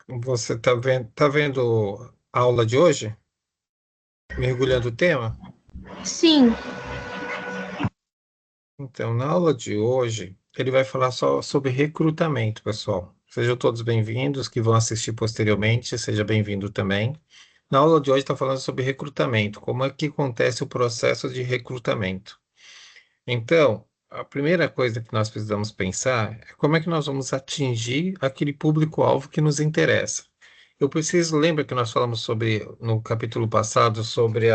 Você tá vendo a aula de hoje? Mergulhando o tema? Sim, Então, na aula de hoje, ele vai falar só sobre recrutamento, pessoal. Sejam todos bem-vindos, que vão assistir posteriormente, seja bem-vindo também. Na aula de hoje está falando sobre recrutamento, como é que acontece o processo de recrutamento. Então, a primeira coisa que nós precisamos pensar é como é que nós vamos atingir aquele público-alvo que nos interessa. Eu preciso, lembra que nós falamos sobre, no capítulo passado, sobre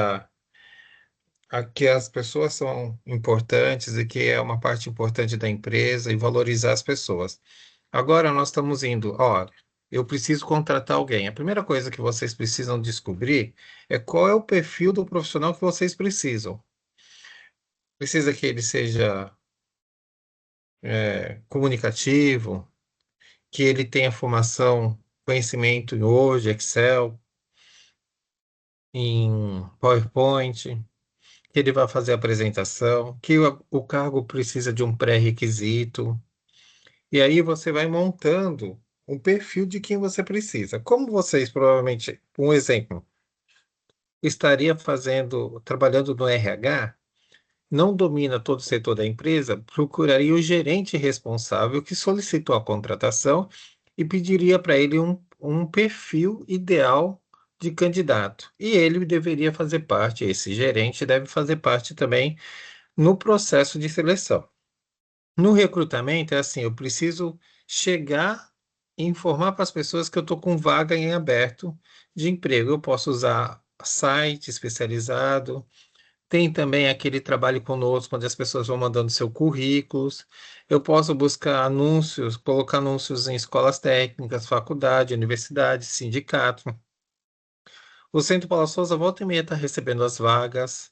que as pessoas são importantes e que é uma parte importante da empresa e valorizar as pessoas. Agora nós estamos indo, olha, eu preciso contratar alguém. A primeira coisa que vocês precisam descobrir é qual é o perfil do profissional que vocês precisam. Precisa que ele seja comunicativo, que ele tenha formação, conhecimento em Word, Excel, em PowerPoint, que ele vai fazer a apresentação, que o cargo precisa de um pré-requisito. E aí você vai montando um perfil de quem você precisa. Como vocês provavelmente, um exemplo, estaria trabalhando no RH, não domina todo o setor da empresa, procuraria o gerente responsável que solicitou a contratação e pediria para ele um perfil ideal de candidato. E ele deveria fazer parte, esse gerente deve fazer parte também no processo de seleção. No recrutamento é assim, eu preciso chegar e informar para as pessoas que eu estou com vaga em aberto de emprego. Eu posso usar site especializado, tem também aquele trabalho conosco, onde as pessoas vão mandando seus currículos. Eu posso buscar anúncios, colocar anúncios em escolas técnicas, faculdade, universidade, sindicato. O Centro Paula Souza volta e meia está recebendo as vagas,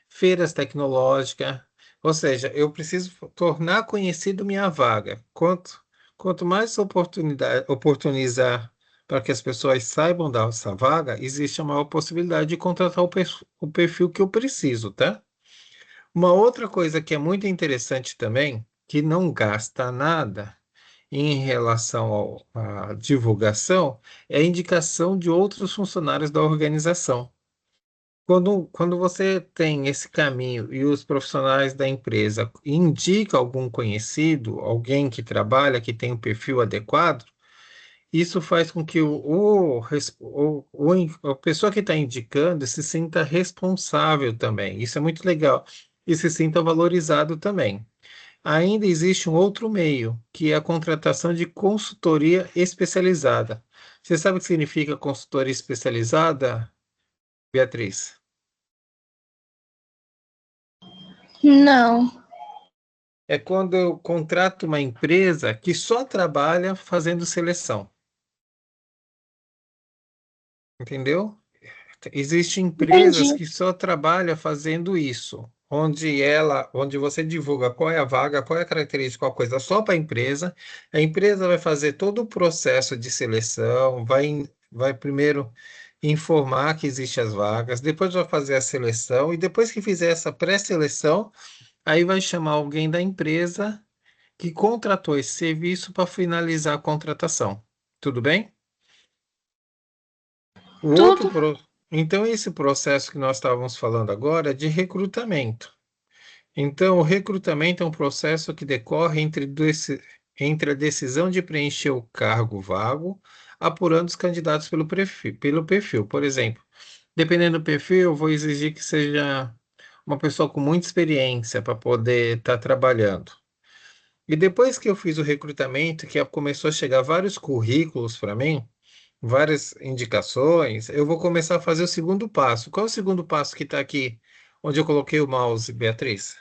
feiras tecnológicas, ou seja, eu preciso tornar conhecido minha vaga. Quanto mais oportunizar para que as pessoas saibam dessa vaga, existe a maior possibilidade de contratar o perfil que eu preciso, tá? Uma outra coisa que é muito interessante também, que não gasta nada em relação à divulgação, é a indicação de outros funcionários da organização. Quando você tem esse caminho e os profissionais da empresa indicam algum conhecido, alguém que trabalha, que tem um perfil adequado, isso faz com que a pessoa que está indicando se sinta responsável também. Isso é muito legal. E se sinta valorizado também. Ainda existe um outro meio, que é a contratação de consultoria especializada. Você sabe o que significa consultoria especializada, Beatriz? não, É quando eu contrato uma empresa que só trabalha fazendo seleção, entendeu? Existem empresas entendi. que só trabalham fazendo isso, onde você divulga qual é a vaga, qual é a característica, qual coisa só para a empresa vai fazer todo o processo de seleção, vai primeiro informar que existem as vagas, depois vai fazer a seleção, e depois que fizer essa pré-seleção, aí vai chamar alguém da empresa que contratou esse serviço para finalizar a contratação. Tudo bem? O outro Tudo. pro... Então, esse processo que nós estávamos falando agora é de recrutamento. Então, o recrutamento é um processo que decorre entre a decisão de preencher o cargo vago, apurando os candidatos pelo perfil. Por exemplo, dependendo do perfil, eu vou exigir que seja uma pessoa com muita experiência para poder estar trabalhando. E depois que eu fiz o recrutamento, que começou a chegar vários currículos para mim, várias indicações, eu vou começar a fazer o segundo passo. Qual é o segundo passo que está aqui, onde eu coloquei o mouse, Beatriz?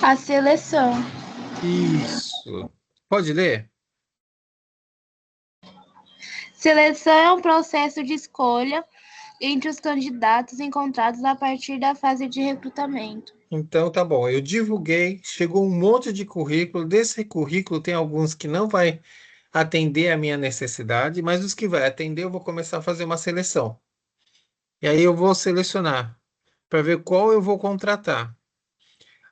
A seleção. Isso. Pode ler? Seleção é um processo de escolha entre os candidatos encontrados a partir da fase de recrutamento. Então, tá bom. Eu divulguei, chegou um monte de currículo. Desse currículo tem alguns que não vai atender a minha necessidade, mas os que vai atender, eu vou começar a fazer uma seleção. E aí eu vou selecionar para ver qual eu vou contratar.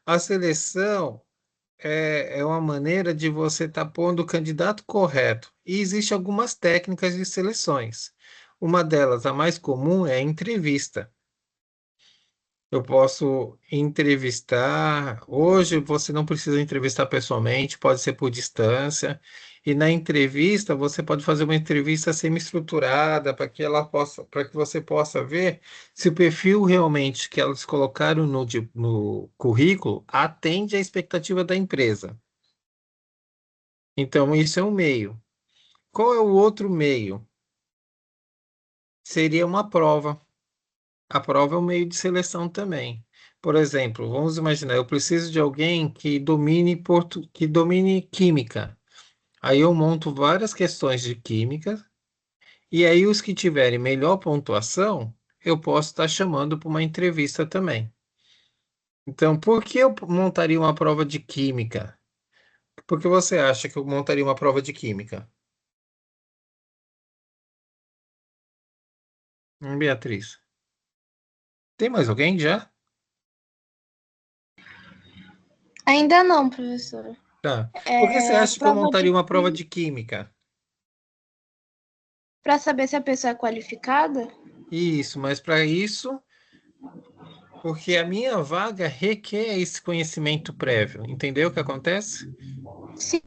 A seleção é uma maneira de você estar pondo o candidato correto. E existem algumas técnicas de seleções. Uma delas, a mais comum, é a entrevista. Eu posso entrevistar. Hoje você não precisa entrevistar pessoalmente, pode ser por distância. E na entrevista você pode fazer uma entrevista semi-estruturada para que você possa ver se o perfil realmente que elas colocaram no currículo atende à expectativa da empresa. Então, isso é um meio. Qual é o outro meio? Seria uma prova. A prova é um meio de seleção também. Por exemplo, vamos imaginar, eu preciso de alguém que domine química. Aí eu monto várias questões de química, e aí os que tiverem melhor pontuação, eu posso estar chamando para uma entrevista também. Então, por que eu montaria uma prova de química? Por que você acha que eu montaria uma prova de química? Beatriz, tem mais alguém já? Ainda não, professor. Tá. Por que você É a acha que eu prova montaria de uma prova de química? para saber se a pessoa é qualificada? Isso, mas para isso, porque a minha vaga requer esse conhecimento prévio. Entendeu o que acontece? Sim.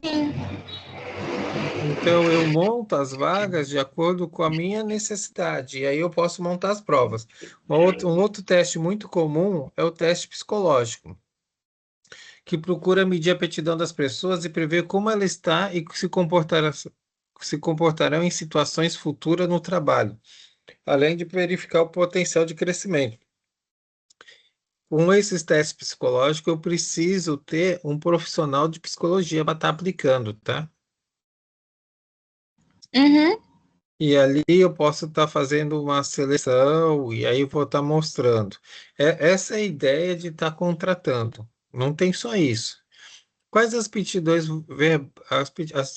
Então, eu monto as vagas de acordo com a minha necessidade, e aí eu posso montar as provas. Um outro teste muito comum é o teste psicológico, que procura medir a aptidão das pessoas e prever como ela está e se comportarão em situações futuras no trabalho, além de verificar o potencial de crescimento. Com esses testes psicológicos, eu preciso ter um profissional de psicologia para estar aplicando, tá? Uhum. E ali eu posso estar fazendo uma seleção e aí eu vou estar mostrando. Essa é a ideia de estar contratando. Não tem só isso. Quais as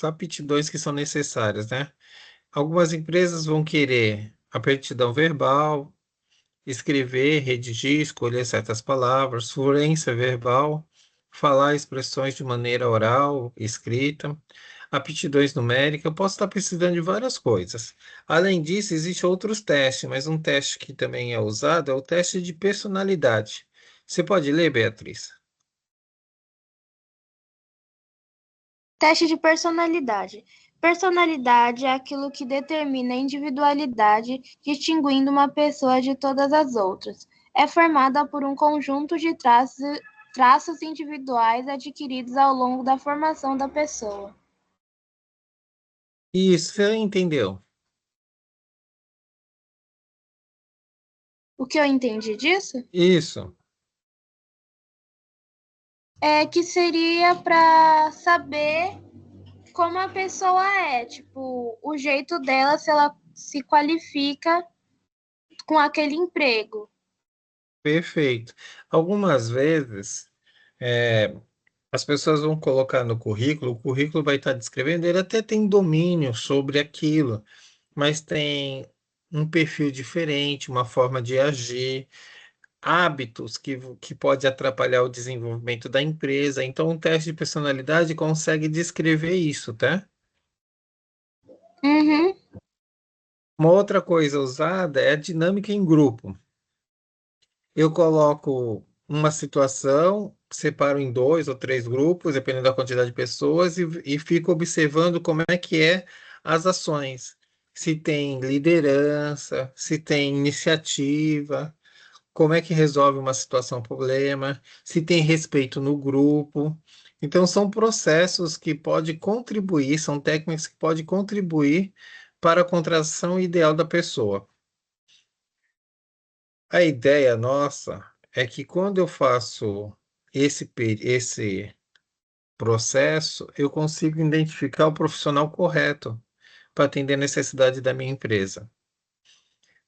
aptidões que são necessárias, né? Algumas empresas vão querer aptidão verbal, escrever, redigir, escolher certas palavras, fluência verbal, falar expressões de maneira oral, escrita, aptidões numéricas. Eu posso estar precisando de várias coisas. Além disso, existem outros testes, mas um teste que também é usado é o teste de personalidade. Você pode ler, Beatriz? Teste de personalidade. Personalidade é aquilo que determina a individualidade, distinguindo uma pessoa de todas as outras. É formada por um conjunto de traços individuais adquiridos ao longo da formação da pessoa. Isso, você entendeu? O que eu entendi disso Isso. é que seria para saber como a pessoa é, tipo, o jeito dela, se ela se qualifica com aquele emprego. Perfeito. Algumas vezes, é, as pessoas vão colocar no currículo, o currículo vai estar descrevendo, ele até tem domínio sobre aquilo, mas tem um perfil diferente, uma forma de agir, hábitos que pode atrapalhar o desenvolvimento da empresa. Então, um teste de personalidade consegue descrever isso, tá? Uhum, Uma outra coisa usada é a dinâmica em grupo. Eu coloco uma situação, separo em dois ou três grupos, dependendo da quantidade de pessoas, e fico observando como é que é as ações. Se tem liderança, se tem iniciativa, como é que resolve uma situação, problema, se tem respeito no grupo. Então, são processos que podem contribuir, são técnicas que podem contribuir para a contratação ideal da pessoa. A ideia nossa é que quando eu faço esse processo, eu consigo identificar o profissional correto para atender a necessidade da minha empresa.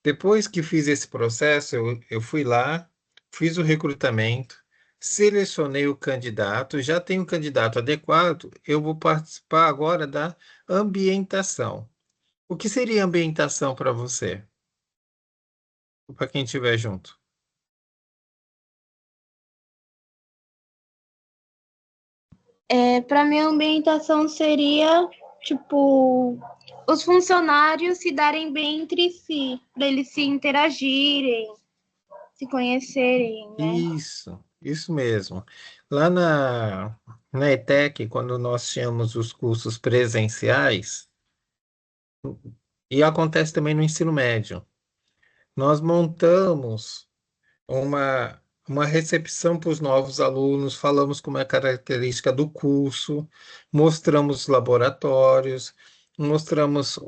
Depois que fiz esse processo, eu fui lá, fiz o recrutamento, selecionei o candidato, já tenho o candidato adequado, eu vou participar agora da ambientação. O que seria ambientação para você? Para quem estiver junto? Para mim, a ambientação seria, tipo, os funcionários se darem bem entre si, para eles se interagirem, se conhecerem, né? Isso mesmo. Lá na ETEC, quando nós tínhamos os cursos presenciais, e acontece também no ensino médio, nós montamos uma recepção para os novos alunos, falamos como é a característica do curso, mostramos os laboratórios, mostramos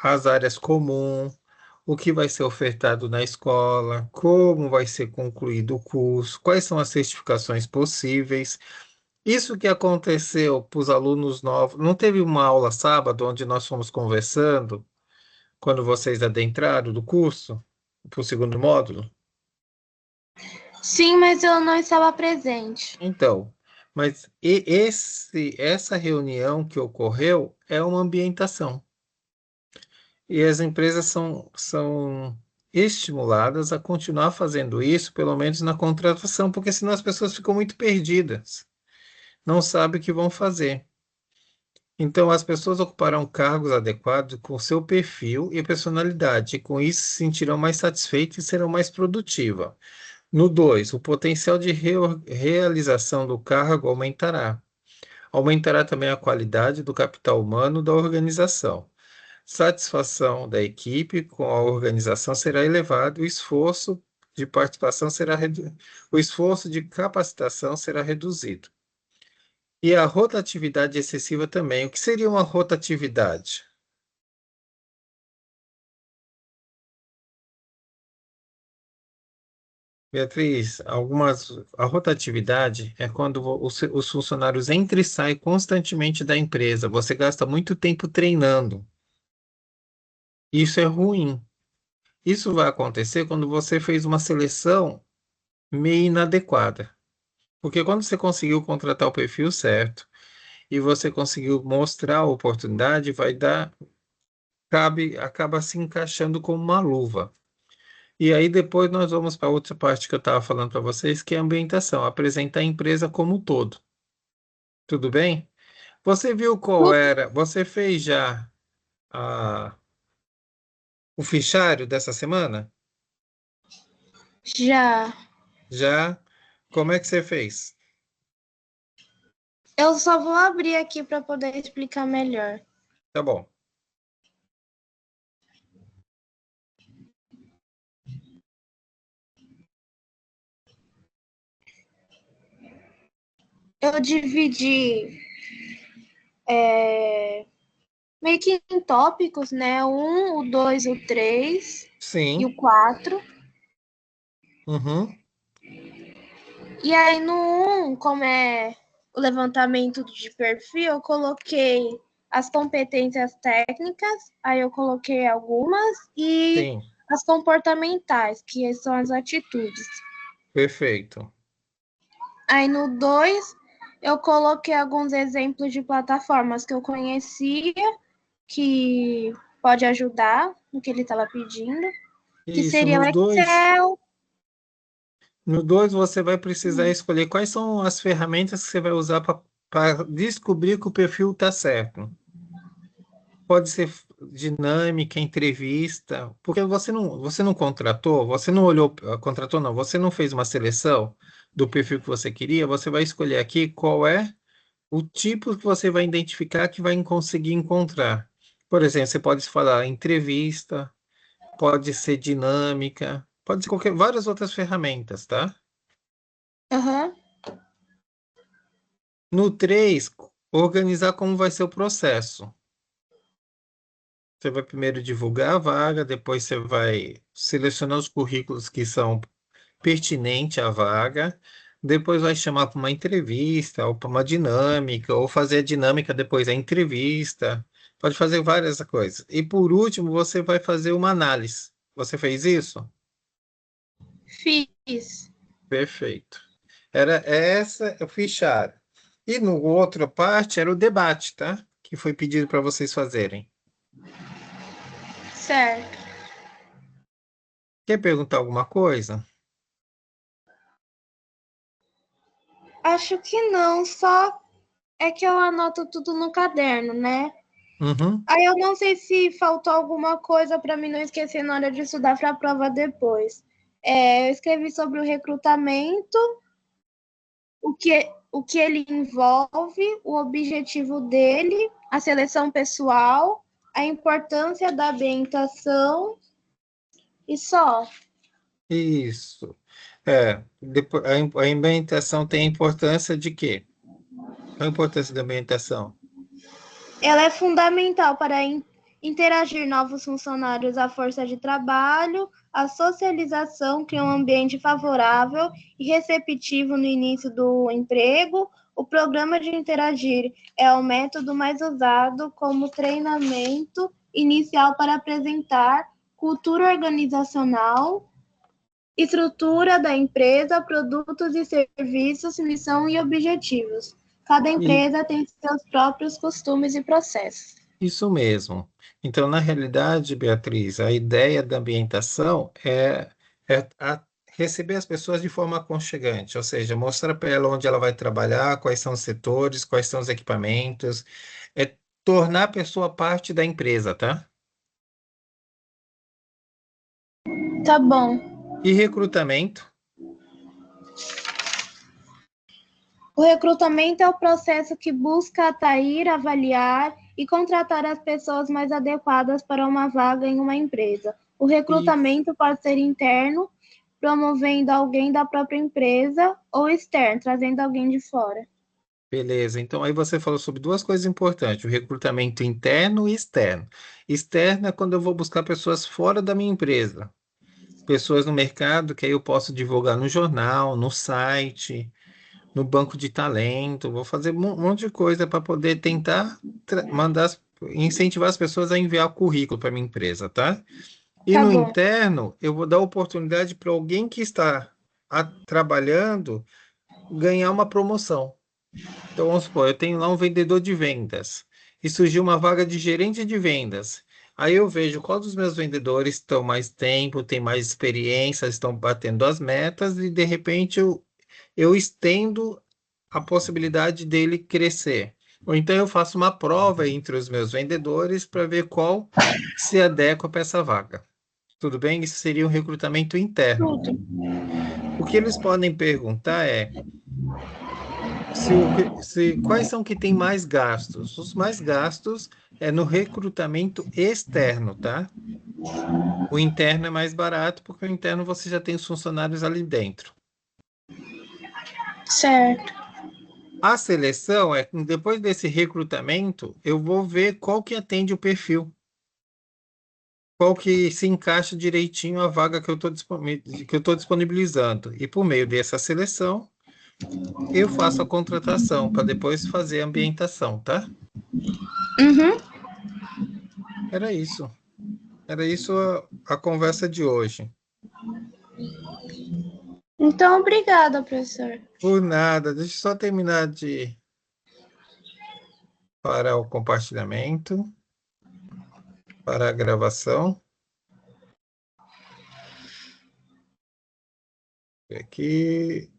as áreas comuns, o que vai ser ofertado na escola, como vai ser concluído o curso, quais são as certificações possíveis. Isso que aconteceu para os alunos novos. Não teve uma aula sábado onde nós fomos conversando, quando vocês adentraram do curso, para o segundo módulo? Sim, mas eu não estava presente. Então, mas essa reunião que ocorreu é uma ambientação. E as empresas são estimuladas a continuar fazendo isso, pelo menos na contratação, porque senão as pessoas ficam muito perdidas, não sabem o que vão fazer. Então, as pessoas ocuparão cargos adequados com seu perfil e personalidade, e com isso se sentirão mais satisfeitas e serão mais produtivas. No 2, o potencial de realização do cargo aumentará. Aumentará também a qualidade do capital humano da organização. Satisfação da equipe com a organização será elevado, o esforço de capacitação será reduzido. E a rotatividade excessiva também. O que seria uma rotatividade? Beatriz, a rotatividade é quando os funcionários entram e saem constantemente da empresa. Você gasta muito tempo treinando. Isso é ruim. Isso vai acontecer quando você fez uma seleção meio inadequada. Porque quando você conseguiu contratar o perfil certo e você conseguiu mostrar a oportunidade, acaba se encaixando como uma luva. E aí depois nós vamos para outra parte que eu estava falando para vocês, que é a ambientação, apresentar a empresa como um todo. Tudo bem? Você viu qual era? Você fez já a, o fichário dessa semana? Já. Já? Como é que você fez? Eu só vou abrir aqui para poder explicar melhor. Tá bom. Eu dividi meio que em tópicos, né? O 1, o 2, o 3 e Sim. o 4. Uhum. E aí no 1, como é o levantamento de perfil, eu coloquei as competências técnicas, aí eu coloquei algumas, e Sim. as comportamentais, que são as atitudes. Perfeito. Aí no 2, eu coloquei alguns exemplos de plataformas que eu conhecia, que pode ajudar no que ele estava pedindo, que Isso, seria o Excel. no 2 você vai precisar escolher quais são as ferramentas que você vai usar para descobrir que o perfil está certo. Pode ser dinâmica, entrevista, porque você não contratou, você não olhou, contratou não, você não fez uma seleção do perfil que você queria, você vai escolher aqui qual é o tipo que você vai identificar que vai conseguir encontrar. Por exemplo, você pode falar entrevista, pode ser dinâmica, pode ser várias outras ferramentas, tá? Aham. No 3, organizar como vai ser o processo. Você vai primeiro divulgar a vaga, depois você vai selecionar os currículos que são pertinentes à vaga, depois vai chamar para uma entrevista, ou para uma dinâmica, ou fazer a dinâmica depois da entrevista. Pode fazer várias coisas. E por último, você vai fazer uma análise. Você fez isso? Fiz. Perfeito. Era essa o fichário. E no outra parte era o debate, tá? Que foi pedido para vocês fazerem. Certo. Quer perguntar alguma coisa? Acho que não, só. É que eu anoto tudo no caderno, né? Uhum. Aí eu não sei se faltou alguma coisa para mim não esquecer na hora de estudar para a prova depois. Eu escrevi sobre o recrutamento, o que ele envolve, o objetivo dele, a seleção pessoal, a importância da ambientação e só. Isso. Depois, a ambientação tem a importância de quê? Qual a importância da ambientação? Ela é fundamental para interagir novos funcionários à força de trabalho, a socialização cria um ambiente favorável e receptivo no início do emprego. O programa de interagir é o método mais usado como treinamento inicial para apresentar cultura organizacional, estrutura da empresa, produtos e serviços, missão e objetivos. Cada E empresa tem seus próprios costumes e processos. isso mesmo. Então, na realidade, Beatriz, a ideia da ambientação é receber as pessoas de forma aconchegante, ou seja, mostrar para ela onde ela vai trabalhar, quais são os setores, quais são os equipamentos, é tornar a pessoa parte da empresa, tá? Tá bom. E recrutamento. O recrutamento é o processo que busca atrair, avaliar e contratar as pessoas mais adequadas para uma vaga em uma empresa. O recrutamento pode ser interno, promovendo alguém da própria empresa, ou externo, trazendo alguém de fora. Beleza, então aí você falou sobre duas coisas importantes, o recrutamento interno e externo. Externo é quando eu vou buscar pessoas fora da minha empresa, pessoas no mercado que aí eu posso divulgar no jornal, no site, no banco de talento, vou fazer um monte de coisa para poder tentar incentivar as pessoas a enviar o currículo para minha empresa, tá? E Tá no bom. interno, eu vou dar oportunidade para alguém que está trabalhando ganhar uma promoção. Então, vamos supor, eu tenho lá um vendedor de vendas e surgiu uma vaga de gerente de vendas. Aí eu vejo qual dos meus vendedores estão mais tempo, têm mais experiência, estão batendo as metas e de repente eu estendo a possibilidade dele crescer. Ou então eu faço uma prova entre os meus vendedores para ver qual se adequa para essa vaga. Tudo bem? Isso seria um recrutamento interno. Tudo. O que eles podem perguntar é quais são que têm mais gastos? Os mais gastos é no recrutamento externo, tá? O interno é mais barato porque o interno você já tem os funcionários ali dentro. Certo. A seleção é que depois desse recrutamento, eu vou ver qual que atende o perfil, qual que se encaixa direitinho a vaga que que eu estou disponibilizando. E por meio dessa seleção, eu faço a contratação para depois fazer a ambientação, tá? Uhum. Era isso. Era isso a conversa de hoje. Então, obrigada, professor. Por nada, deixa eu só terminar de parar o compartilhamento, para a gravação. Aqui.